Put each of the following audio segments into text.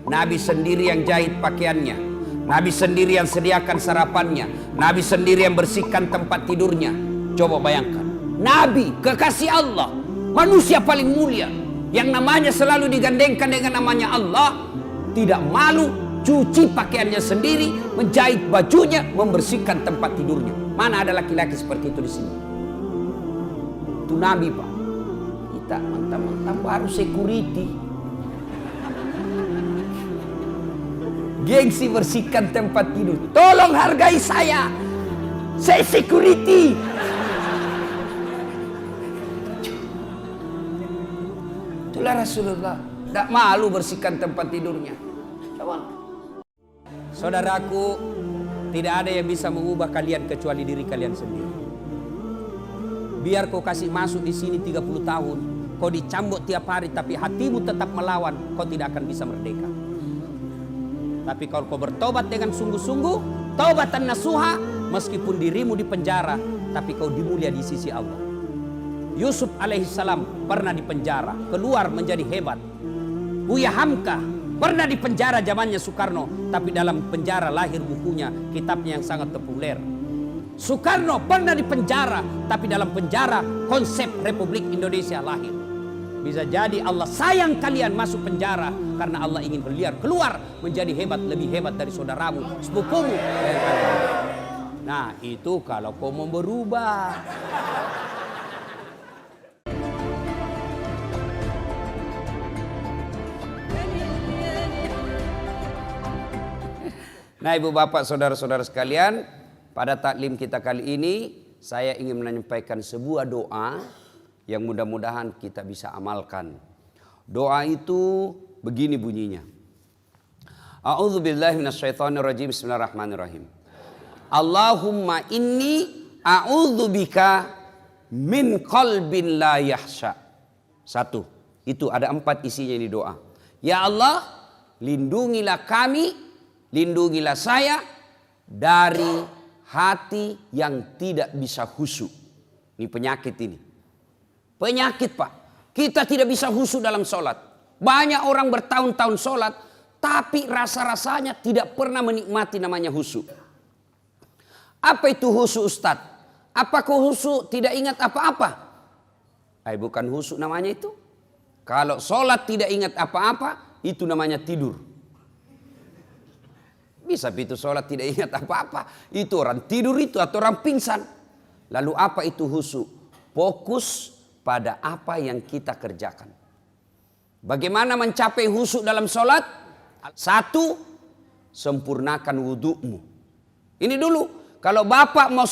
Nabi sendiri yang jahit pakaiannya, Nabi sendiri yang sediakan sarapannya, Nabi sendiri yang bersihkan tempat tidurnya. Coba bayangkan, Nabi kekasih Allah, manusia paling mulia, yang namanya selalu digandengkan dengan namanya Allah, tidak malu cuci pakaiannya sendiri, menjahit bajunya, membersihkan tempat tidurnya. Mana ada laki-laki seperti itu di sini? Itu Nabi, Pak. Kita mentang-mentang baru security, gengsi bersihkan tempat tidur. Tolong hargai saya security. Itulah Rasulullah, tidak malu bersihkan tempat tidurnya. Coba. Saudaraku, tidak ada yang bisa mengubah kalian kecuali diri kalian sendiri. Biar kau kasih masuk di sini 30 tahun, kau dicambuk tiap hari, tapi hatimu tetap melawan, kau tidak akan bisa merdeka. Tapi kalau kau bertobat dengan sungguh-sungguh, taubatan nasuha, meskipun dirimu di penjara, tapi kau dimulia di sisi Allah. Yusuf alaihissalam pernah di penjara, keluar menjadi hebat. Buya Hamka pernah di penjara zamannya Soekarno, tapi dalam penjara lahir bukunya, kitabnya yang sangat populer. Soekarno pernah di penjara, tapi dalam penjara konsep Republik Indonesia lahir. Bisa jadi Allah sayang kalian masuk penjara karena Allah ingin kalian keluar menjadi hebat, lebih hebat dari saudaramu, sepupumu. Nah, itu kalau kau mau berubah. Nah, ibu bapak saudara-saudara sekalian, pada taklim kita kali ini saya ingin menyampaikan sebuah doa yang mudah-mudahan kita bisa amalkan. Doa itu begini bunyinya. A'udzubillahi minasyaitonirrajim. Bismillahirrahmanirrahim. Allahumma inni a'udzubika min qalbin la yahsha. Satu. Itu ada 4 isinya di doa. Ya Allah, lindungilah kami, lindungilah saya dari hati yang tidak bisa khusyuk. Ini penyakit ini. Penyakit, Pak. Kita tidak bisa khusyuk dalam sholat. Banyak orang bertahun-tahun sholat, tapi rasa-rasanya tidak pernah menikmati namanya khusyuk. Apa itu khusyuk, Ustaz? Apakah khusyuk tidak ingat apa-apa? Bukan khusyuk namanya itu. Kalau sholat tidak ingat apa-apa, itu namanya tidur. Bisa itu sholat tidak ingat apa-apa, itu orang tidur itu atau orang pingsan. Lalu apa itu khusyuk? Fokus pada apa yang kita kerjakan. Bagaimana mencapai khusyuk dalam sholat? 1, sempurnakan wudhumu. Ini dulu, kalau bapak mau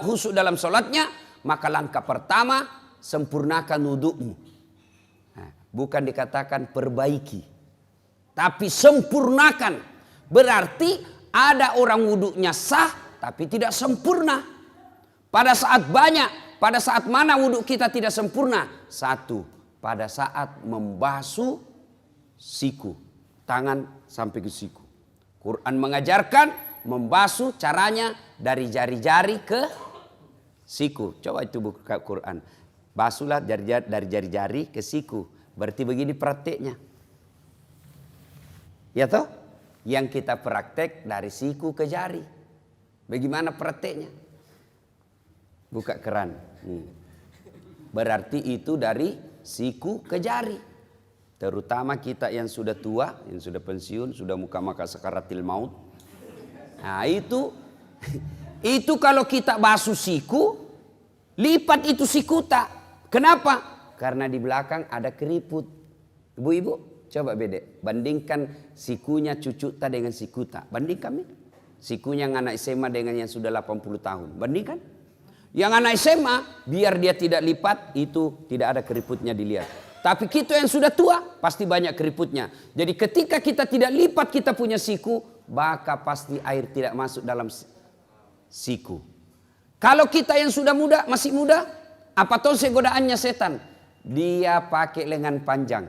khusyuk dalam sholatnya, maka langkah pertama sempurnakan wudhumu. Nah, bukan dikatakan perbaiki, tapi sempurnakan. Berarti ada orang wudhunya sah, tapi tidak sempurna. Pada saat mana wudhu kita tidak sempurna? 1, pada saat membasuh siku, tangan sampai ke siku. Quran mengajarkan membasuh caranya dari jari-jari ke siku. Coba itu buka Quran. Basuhlah dari jari-jari ke siku. Berarti begini prakteknya. Ya toh? Yang kita praktek dari siku ke jari. Bagaimana prakteknya? Buka keran. Berarti itu dari siku ke jari. Terutama kita yang sudah tua, yang sudah pensiun, sudah muka-maka sakaratil maut. Nah itu kalau kita basuh siku, lipat itu siku tak. Kenapa? Karena di belakang ada keriput. Ibu-ibu, coba bandingkan sikunya cucu ta dengan siku ta. Bandingkan. Sikunya yang anak SMA dengan yang sudah 80 tahun. Bandingkan. Yang anak SMA, biar dia tidak lipat, itu tidak ada keriputnya dilihat. Tapi kita yang sudah tua, pasti banyak keriputnya. Jadi ketika kita tidak lipat kita punya siku, maka pasti air tidak masuk dalam siku. Kalau kita yang sudah muda, masih muda, apa tuh godaannya setan? Dia pakai lengan panjang.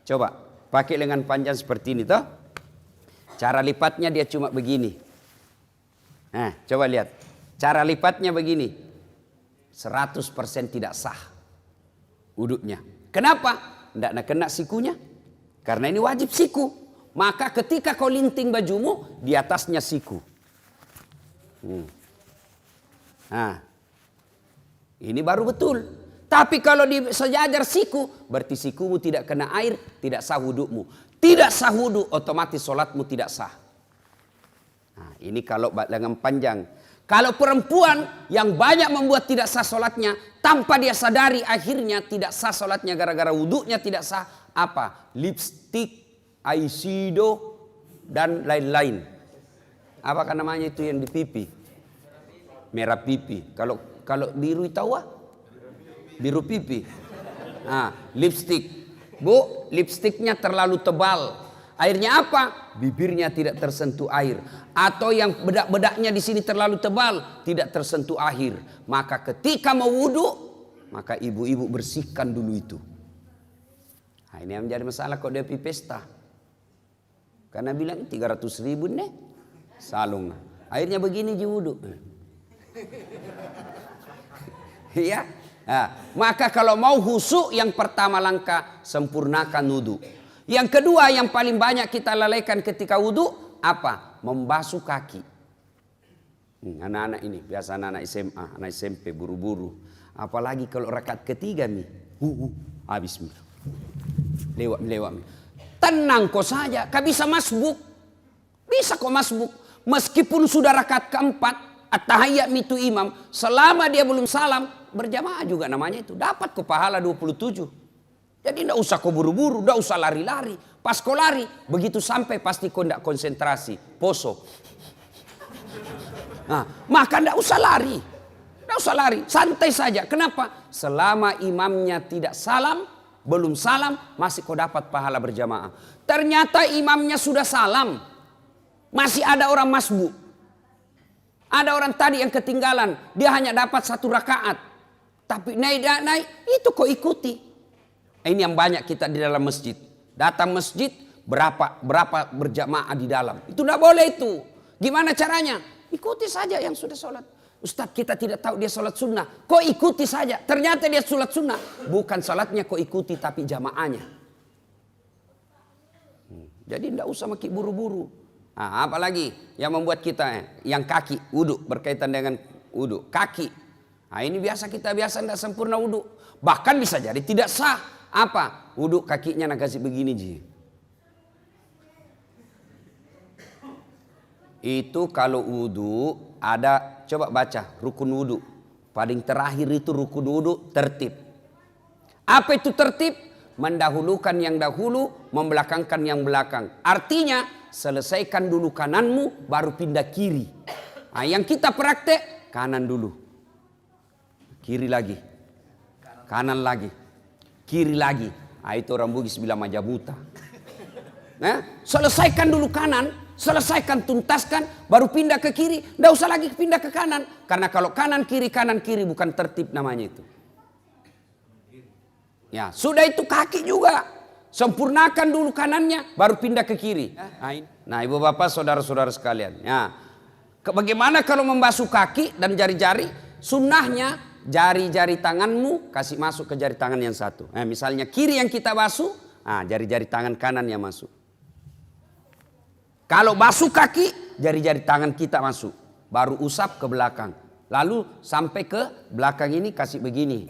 Coba, pakai lengan panjang seperti ini toh. Cara lipatnya dia cuma begini. Nah, coba lihat. Cara lipatnya begini. 100% tidak sah wuduknya. Kenapa? Tidak kena sikunya. Karena ini wajib siku. Maka ketika kau linting bajumu, di atasnya siku. Nah, ini baru betul. Tapi kalau di sejajar siku, berarti sikumu tidak kena air, tidak sah wudukmu. Tidak sah wuduk, otomatis sholatmu tidak sah. Nah, ini kalau lengan panjang. Kalau perempuan yang banyak membuat tidak sah sholatnya, tanpa dia sadari akhirnya tidak sah sholatnya gara-gara wuduknya tidak sah. Apa? Lipstick, eyeshadow, dan lain-lain. Apakah namanya itu yang di pipi? Merah pipi. Kalau biru tahu? Biru pipi. Nah, lipstick. Bu, lipstiknya terlalu tebal. Airnya apa? Bibirnya tidak tersentuh air. Atau yang bedak-bedaknya di sini terlalu tebal, tidak tersentuh air. Maka ketika mau wudhu, maka ibu-ibu bersihkan dulu itu. Nah, ini yang menjadi masalah kok dia pergi pesta. Karena bilang 300.000 nih salung. Airnya begini ji wudhu. Iya. Nah, maka kalau mau khusyuk, yang pertama langkah sempurnakan wudhu. Yang kedua yang paling banyak kita lalaikan ketika wudhu apa? Membasuh kaki. Anak-anak ini biasa anak SMA, anak SMP buru-buru. Apalagi kalau rakaat ketiga nih, habis lewat. Tenang kau saja, kau bisa masbuk. Bisa kau masbuk. Meskipun sudah rakaat keempat, at-tahiyyat itu imam, selama dia belum salam, berjamaah juga namanya itu. Dapat kau pahala 27. Jadi tidak usah kau buru-buru, tidak usah lari-lari. Pas kau lari, begitu sampai pasti kau tidak konsentrasi. Poso. Nah, maka tidak usah lari. Tidak usah lari, santai saja. Kenapa? Selama imamnya tidak salam, belum salam, masih kau dapat pahala berjamaah. Ternyata imamnya sudah salam, masih ada orang masbuk. Ada orang tadi yang ketinggalan, dia hanya dapat 1 rakaat. Tapi naik, itu kau ikuti. Ini yang banyak kita di dalam masjid. Datang masjid, berapa berjamaah di dalam. Itu tidak boleh itu. Gimana caranya? Ikuti saja yang sudah sholat. Ustadz, kita tidak tahu dia sholat sunnah. Kau ikuti saja. Ternyata dia sholat sunnah. Bukan sholatnya kau ikuti, tapi jamaahnya. Jadi tidak usah makin buru-buru. Nah, apalagi yang membuat kita yang kaki wudhu, berkaitan dengan wudhu kaki. Nah, ini biasa tidak sempurna wudhu. Bahkan bisa jadi tidak sah. Apa? Wudhu kakinya nak kasih begini ji. Itu kalau wudhu ada, coba baca rukun wudhu. Paling terakhir itu rukun wudhu tertib. Apa itu tertib? Mendahulukan yang dahulu, membelakangkan yang belakang. Artinya selesaikan dulu kananmu, baru pindah kiri. Nah, yang kita praktek kanan dulu, kiri lagi, kanan lagi, kiri lagi. Nah, itu orang Bugis bilang majabuta. Nah, selesaikan dulu kanan, selesaikan tuntaskan, baru pindah ke kiri. Tidak usah lagi pindah ke kanan, karena kalau kanan kiri bukan tertib namanya itu. Ya, sudah itu kaki juga. Sempurnakan dulu kanannya, baru pindah ke kiri. Nah, ibu bapak, saudara-saudara sekalian. Ya, bagaimana kalau membasuh kaki dan jari-jari? Sunnahnya jari-jari tanganmu kasih masuk ke jari tangan yang satu. Nah, misalnya kiri yang kita basuh, jari-jari tangan kanan yang masuk. Kalau basuh kaki, jari-jari tangan kita masuk. Baru usap ke belakang. Lalu sampai ke belakang ini kasih begini.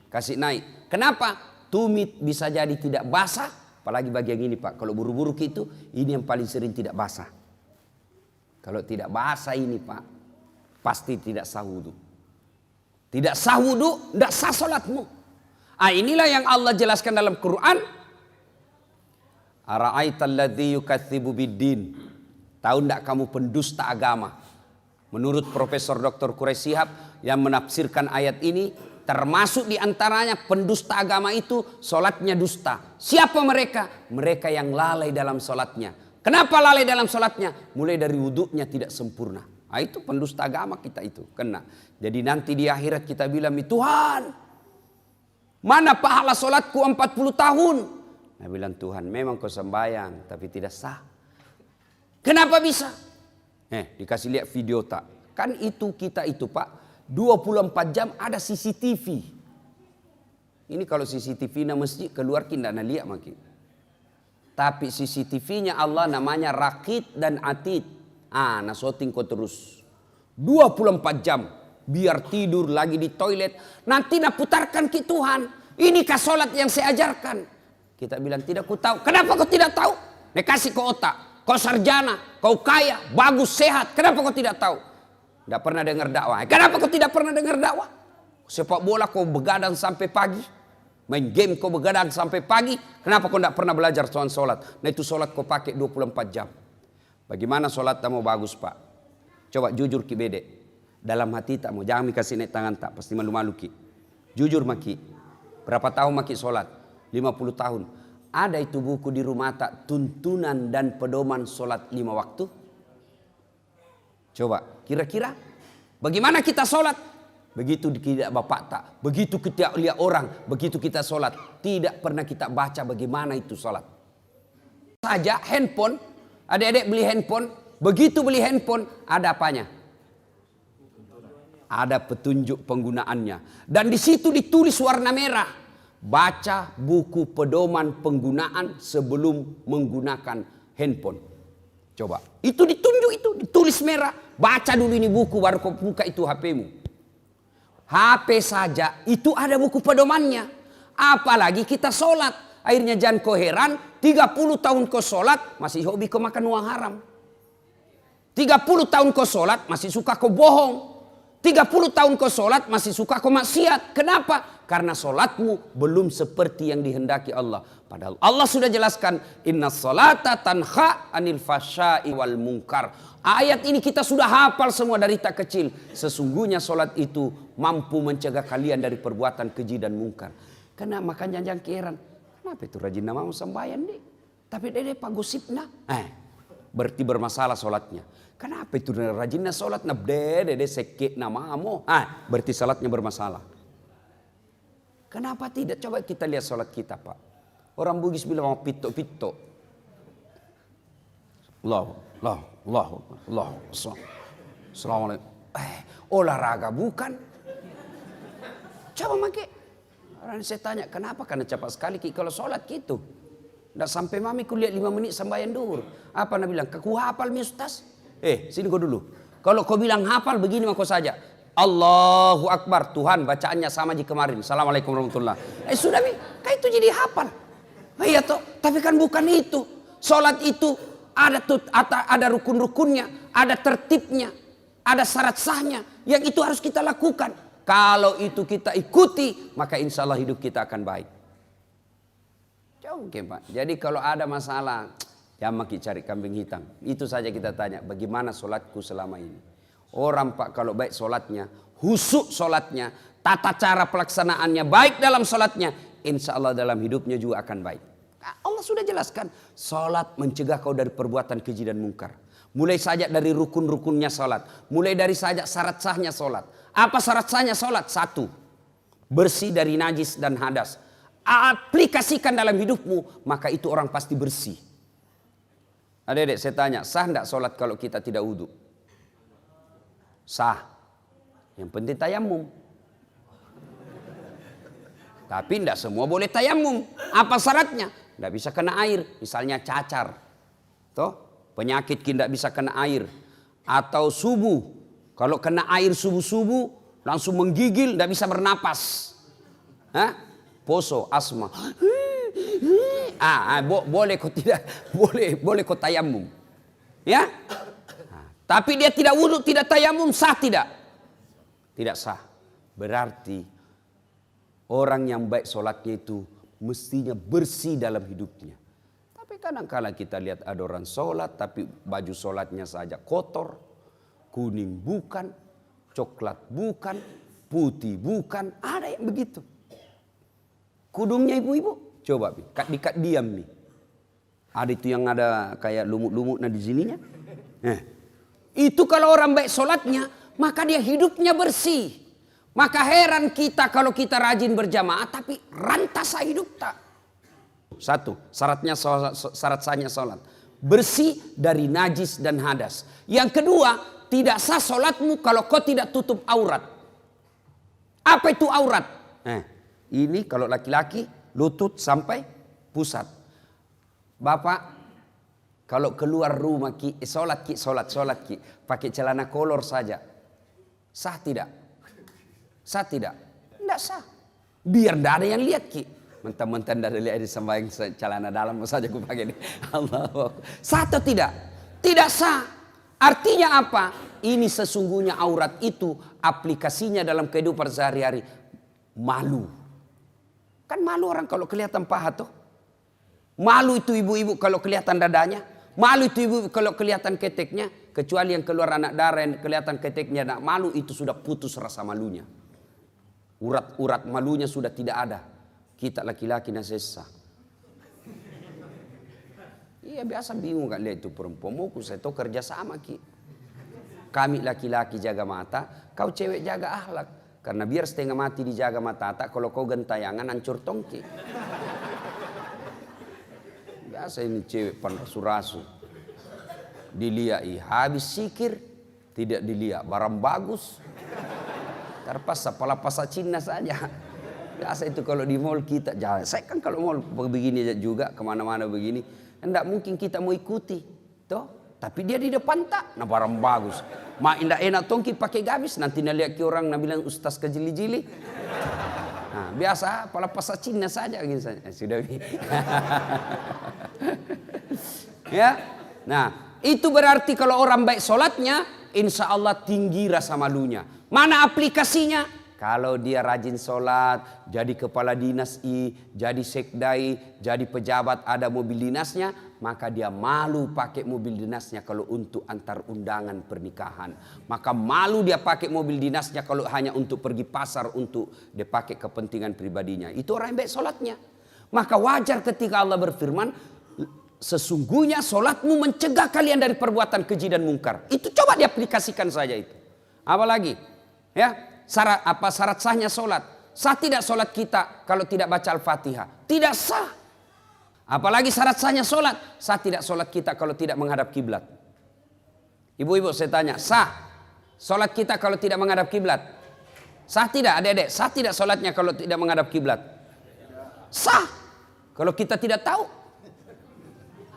Kasih naik. Kenapa? Tumit bisa jadi tidak basah. Apalagi bagian ini Pak. Kalau buru-buru gitu, ini yang paling sering tidak basah. Kalau tidak basah ini Pak, pasti tidak sah wudhu. Tidak sah wudhu, tidak sah sholatmu. Inilah yang Allah jelaskan dalam Quran. Ara'aital ladzi yukatsibu biddin. Tahu tidak kamu pendusta agama? Menurut Profesor Dr. Quraish Shihab yang menafsirkan ayat ini, termasuk diantaranya pendusta agama itu sholatnya dusta. Siapa mereka? Mereka yang lalai dalam sholatnya. Kenapa lalai dalam sholatnya? Mulai dari wudhunya tidak sempurna. Itu pendusta agama kita itu kena. Jadi nanti di akhirat kita bilang, Tuhan, mana pahala sholatku 40 tahun? Nah, bilang Tuhan, memang kau sembahyang tapi tidak sah. Kenapa bisa? Dikasih lihat video tak? Kan itu kita itu Pak, 24 jam ada CCTV. Ini kalau CCTV na masjid keluar kita nak lihat makin. Tapi CCTV-nya Allah namanya Raqib dan Atid. Nah syuting kau terus 24 jam. Biar tidur lagi di toilet. Nanti nak putarkan ke Tuhan. Inikah sholat yang saya ajarkan? Kita bilang tidak ku tahu. Kenapa kau tidak tahu? Nek kasih kau otak. Kau sarjana. Kau kaya. Bagus, sehat. Kenapa kau tidak tahu? Tidak pernah dengar dakwah. Kenapa kau tidak pernah dengar dakwah? Sepak bola kau begadang sampai pagi. Main game kau begadang sampai pagi. Kenapa kau tidak pernah belajar soal sholat? Nah itu sholat kau pakai 24 jam. Bagaimana sholat kamu bagus pak? Coba jujur ki bede. Dalam hati tak mau. Jangan kasih naik tangan tak. Pasti malu-malu ki. Jujur maki. Berapa tahun maki sholat? 50 tahun. Ada itu buku di rumah tak. Tuntunan dan pedoman sholat 5 waktu. Coba kira-kira. Bagaimana kita sholat? Begitu tidak bapak tak. Begitu kita lihat orang. Begitu kita sholat. Tidak pernah kita baca bagaimana itu sholat. Saja handphone. Adik-adik beli handphone. Begitu beli handphone. Ada apanya? Ada petunjuk penggunaannya. Dan di situ ditulis warna merah. Baca buku pedoman penggunaan sebelum menggunakan handphone. Coba. Itu ditunjuk itu. Ditulis merah. Baca dulu ini buku baru kau buka itu HP-mu. HP saja itu ada buku pedomannya. Apalagi kita sholat. Akhirnya jangan kau heran. 30 tahun kau sholat masih hobi kau makan uang haram. 30 tahun kau sholat masih suka kau bohong. 30 tahun kau sholat masih suka kau maksiat. Kenapa? Karena sholatmu belum seperti yang dihendaki Allah. Padahal Allah sudah jelaskan. Inna sholata tanha anil fasya'i wal munkar. Ayat ini kita sudah hafal semua dari tak kecil. Sesungguhnya sholat itu mampu mencegah kalian dari perbuatan keji dan mungkar. Karena makanya jangan keheran. Kenapa itu rajin nama sembahyang deh? Tapi dede pak gosipna. Berarti bermasalah sholatnya. Kenapa itu rajinnya sholat? Dede sekit namamu. Berarti sholatnya bermasalah. Kenapa tidak? Coba kita lihat sholat kita pak. Orang Bugis bilang mau pito-pito. Allah. Assalamualaikum. Olahraga bukan? Coba makai. Orang saya tanya kenapa? Karena cepat sekali kalau sholat gitu. Nggak sampai mami kulihat 5 menit sembahyang duhur. Apa nak bilang? Aku hafal mi ustaz. Sini kau dulu. Kalau kau bilang hafal begini mah kau saja. Allahu Akbar. Tuhan bacaannya sama di kemarin. Assalamualaikum warahmatullahi. Sudah mi. Kan itu jadi hafal. Iya toh. Tapi kan bukan itu. Sholat itu ada rukun-rukunnya. Ada tertibnya. Ada syarat sahnya. Yang itu harus kita lakukan. Kalau itu kita ikuti. Maka insya Allah hidup kita akan baik. Oke pak. Jadi kalau ada masalah. Jangan makin cari kambing hitam. Itu saja kita tanya. Bagaimana sholatku selama ini. Orang pak kalau baik sholatnya. Husuk sholatnya. Tata cara pelaksanaannya baik dalam sholatnya. Insya Allah dalam hidupnya juga akan baik. Allah sudah jelaskan. Sholat mencegah kau dari perbuatan keji dan mungkar. Mulai saja dari rukun-rukunnya sholat. Mulai dari saja syarat sahnya sholat. Apa syarat sahnya sholat? 1. Bersih dari najis dan hadas. Aplikasikan dalam hidupmu. Maka itu orang pasti bersih. Adik-adik saya tanya. Sah tidak sholat kalau kita tidak wudhu? Sah. Yang penting tayamum. Tapi tidak semua boleh tayamum. Apa syaratnya? Tidak bisa kena air. Misalnya cacar. Toh? Penyakit tidak bisa kena air. Atau subuh. Kalau kena air subuh-subuh. Langsung menggigil. Tidak bisa bernapas. Poso, asma. Boleh kok tidak. Boleh kok tayamum. Ya? Tapi dia tidak wudhu, tidak tayamum. Sah tidak? Tidak sah. Berarti. Orang yang baik sholatnya itu mestinya bersih dalam hidupnya. Tapi kadang-kadang kita lihat ada orang sholat tapi baju sholatnya saja kotor. Kuning bukan, coklat bukan, putih bukan. Ada yang begitu. Kudungnya ibu-ibu. Coba dikat diam nih. Ada itu yang ada kayak lumut-lumut di sininya. Itu kalau orang baik sholatnya maka dia hidupnya bersih. Maka heran kita kalau kita rajin berjamaah tapi rantasa hidup tak. 1. Syarat sahnya sholat. Bersih dari najis dan hadas. Yang kedua, tidak sah sholatmu kalau kau tidak tutup aurat. Apa itu aurat? Ini kalau laki-laki lutut sampai pusat. Bapak, kalau keluar rumah sholat pakai celana kolor saja, sah tidak? Sah tidak? Tidak sah. Biar tidak ada yang lihat ki. Mentang-mentang dari lihat sembahyang celana dalam saja aku pakai ini. Allah. Sah atau tidak? Tidak sah. Artinya apa? Ini sesungguhnya aurat itu aplikasinya dalam kehidupan sehari-hari. Malu. Kan malu orang kalau kelihatan paha tuh. Malu itu ibu-ibu kalau kelihatan dadanya. Malu itu ibu kalau kelihatan keteknya. Kecuali yang keluar anak darah yang kelihatan keteknya. Nah, malu itu sudah putus rasa malunya. Urat-urat malunya sudah tidak ada. Kita laki-laki nasesa. Iya biasa bingung kan lihat itu perempuan. Mau saya tahu kerja sama ki. Kami laki-laki jaga mata, kau cewek jaga akhlak. Karena biar setengah mati dijaga mata tak, kalau kau gentayangan hancur tongki. Biasa ini cewek panrasu-rasu. Dilihat habis sikir, tidak dilihat barang bagus. Terpaksa pala pasar Cina saja. Biasa itu kalau di mall kita jalan. Saya kan kalau mall begini juga kemana-mana begini. Tidak mungkin kita mau ikuti. Toh? Tapi dia di depan tak. Nah barang bagus. Mak indah enak tongki pakai gamis. Nanti nak lihat ke orang nak bilang ustaz kejili-jili. Nah, biasa pala pasar Cina saja. Gini saja. Sudah. Ya. Nah itu berarti kalau orang baik sholatnya. Insya Allah tinggi rasa malunya. Mana aplikasinya? Kalau dia rajin sholat, jadi kepala dinas jadi sekdai, jadi pejabat ada mobil dinasnya, maka dia malu pakai mobil dinasnya kalau untuk antar undangan pernikahan. Maka malu dia pakai mobil dinasnya kalau hanya untuk pergi pasar untuk dia pakai kepentingan pribadinya. Itu orang yang baik sholatnya. Maka wajar ketika Allah berfirman, sesungguhnya sholatmu mencegah kalian dari perbuatan keji dan mungkar. Itu coba diaplikasikan saja itu. Apalagi? Ya. Syarat sahnya sholat. Sah tidak sholat kita kalau tidak baca Al-Fatihah? Tidak sah. Apalagi syarat sahnya sholat. Sah tidak sholat kita kalau tidak menghadap kiblat? Ibu-ibu saya tanya, sah sholat kita kalau tidak menghadap kiblat? Sah tidak adik-adik? Sah tidak sholatnya kalau tidak menghadap kiblat? Sah. Kalau kita tidak tahu.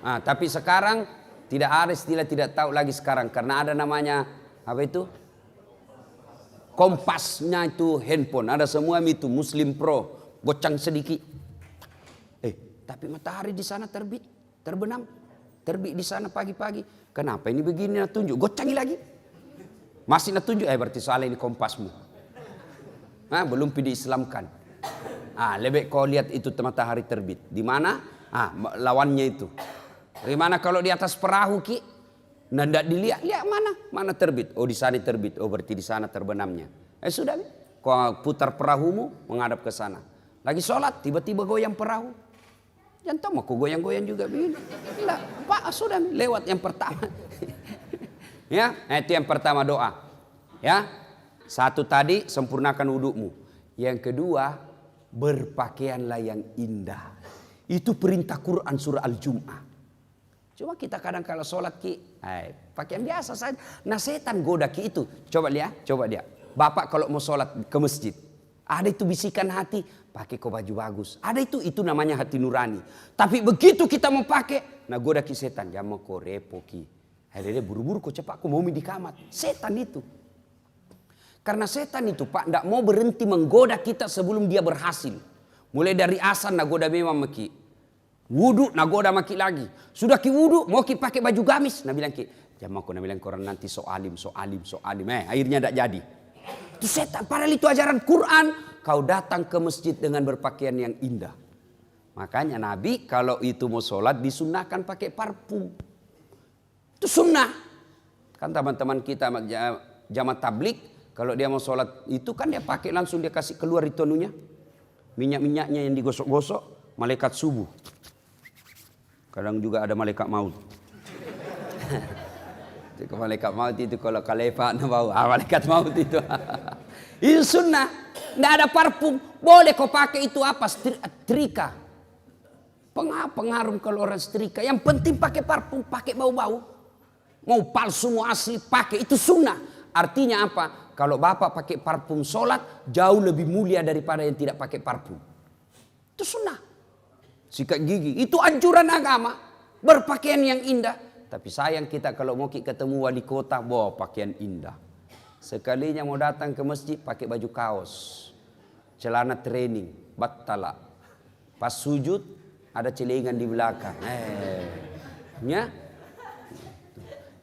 Nah, tapi sekarang tidak ada istilah tidak tahu lagi sekarang. Karena ada namanya apa itu? Kompasnya itu handphone, ada semua itu Muslim Pro, gocang sedikit. Tapi matahari di sana terbenam, terbit di sana pagi-pagi. Kenapa ini begini? Nak tunjuk, gocangi lagi. Masih nak tunjuk, berarti soalnya ini kompasmu. Belum diislamkan. Lebih kau lihat itu matahari terbit. Di mana? Lawannya itu. Di mana kalau di atas perahu ki? Nah, tidak dilihat, lihat mana terbit. Oh di sana terbit, oh berarti di sana terbenamnya. Sudah, kau putar perahumu menghadap ke sana. Lagi sholat, tiba-tiba goyang perahu. Jangan tahu, aku goyang-goyang juga begini. Tidak, Pak sudah lewat yang pertama. Ya, itu yang pertama doa. Ya, satu tadi sempurnakan wudukmu. Yang kedua, berpakaianlah yang indah. Itu perintah Quran surah Al-Jum'ah. Cuma kita kadang kalau sholat ki, pakaian biasa saja. Nah setan goda ki itu. Coba lihat. Bapak kalau mau sholat ke masjid, ada itu bisikan hati, pakai kau baju bagus. Ada itu namanya hati nurani. Tapi begitu kita mau pakai, nah goda ki setan. Jangan mau kau repo ki. Akhirnya buru-buru kau cepat, kau mau di kamar. Setan itu. Karena setan itu Pak, tidak mau berhenti menggoda kita sebelum dia berhasil. Mulai dari asan, nah goda memang maki. Wudu nagoda maki lagi. Sudah ki wudu mau ki pakai baju gamis. Nah bilang ki, jangan aku bilang koran nanti so alim. Akhirnya tidak jadi. Itu setan. Padahal itu ajaran Quran. Kau datang ke masjid dengan berpakaian yang indah. Makanya Nabi kalau itu mau sholat disunahkan pakai parfum. Itu sunnah. Kan teman-teman kita jamaah tablik kalau dia mau sholat itu kan dia pakai langsung dia kasih keluar itu anunya. Minyak-minyaknya yang digosok-gosok. Malaikat subuh. Kadang juga ada malaikat maut. Malaikat maut itu kalau kalefa bau. Malaikat maut itu. Itu sunnah. Tidak ada parfum. Boleh kau pakai itu apa? Setrika. Pengaruh kalau orang setrika. Yang penting pakai parfum. Pakai bau-bau. Mau palsu mau asli pakai. Itu sunnah. Artinya apa? Kalau bapak pakai parfum sholat. Jauh lebih mulia daripada yang tidak pakai parfum. Itu sunnah. Sikat gigi, itu anjuran agama. berpakaian yang indah. Tapi sayang kita kalau mau ketemu wali kota, bawa pakaian indah. Sekalinya mau datang ke masjid pakai baju kaos, celana training, battala. Pas sujud ada celengan di belakang. Ya.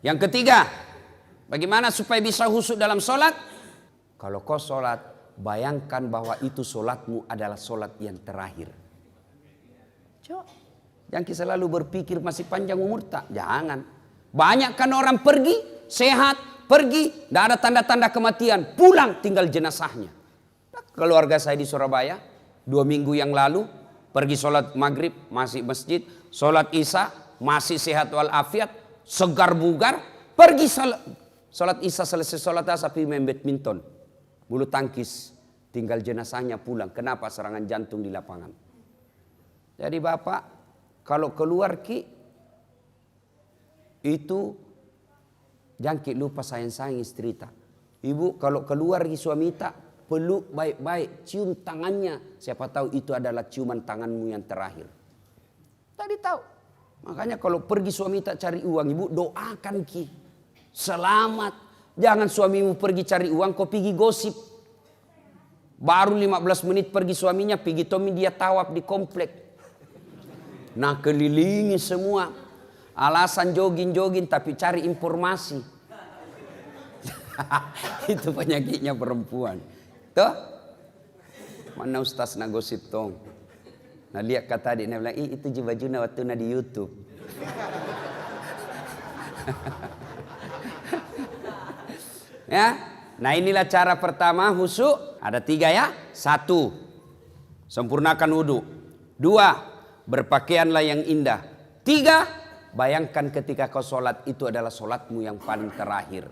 Yang ketiga, bagaimana supaya bisa khusyuk dalam sholat? Kalau kau sholat, bayangkan bahwa itu sholatmu adalah sholat yang terakhir. Jangan selalu berpikir masih panjang umur, tak. Jangan. Banyak kan orang pergi, sehat, pergi, tidak ada tanda-tanda kematian, pulang tinggal jenazahnya. Keluarga saya di Surabaya, 2 minggu yang lalu, pergi sholat maghrib, masih masjid, sholat isya, masih sehat walafiat, segar bugar, pergi sholat isya, selesai sholat asar, pergi main badminton, bulu tangkis, tinggal jenazahnya pulang. Kenapa? Serangan jantung di lapangan. Jadi bapak, kalau keluar itu jangan lupa sayang-sayang istri tak. Ibu kalau keluar suami tak, peluk baik-baik, cium tangannya. Siapa tahu itu adalah ciuman tanganmu yang terakhir. Tadi tahu. Makanya kalau pergi suami tak cari uang, ibu doakan selamat. Jangan suamimu pergi cari uang, kau pergi gosip. Baru 15 menit pergi suaminya, pergi Tommy dia tawaf di komplek. Nah kelilingi semua. Alasan jogging-jogging tapi cari informasi. Itu penyakitnya perempuan. Tuh. Mana Ustaz na gosip tong. Nah lihat kata adik, dia bilang, itu baju waktu na di YouTube. Ya, nah inilah cara pertama khusyuk. Ada 3 ya. 1, sempurnakan wudhu. 2, berpakaianlah yang indah. 3, bayangkan ketika kau sholat itu adalah sholatmu yang paling terakhir.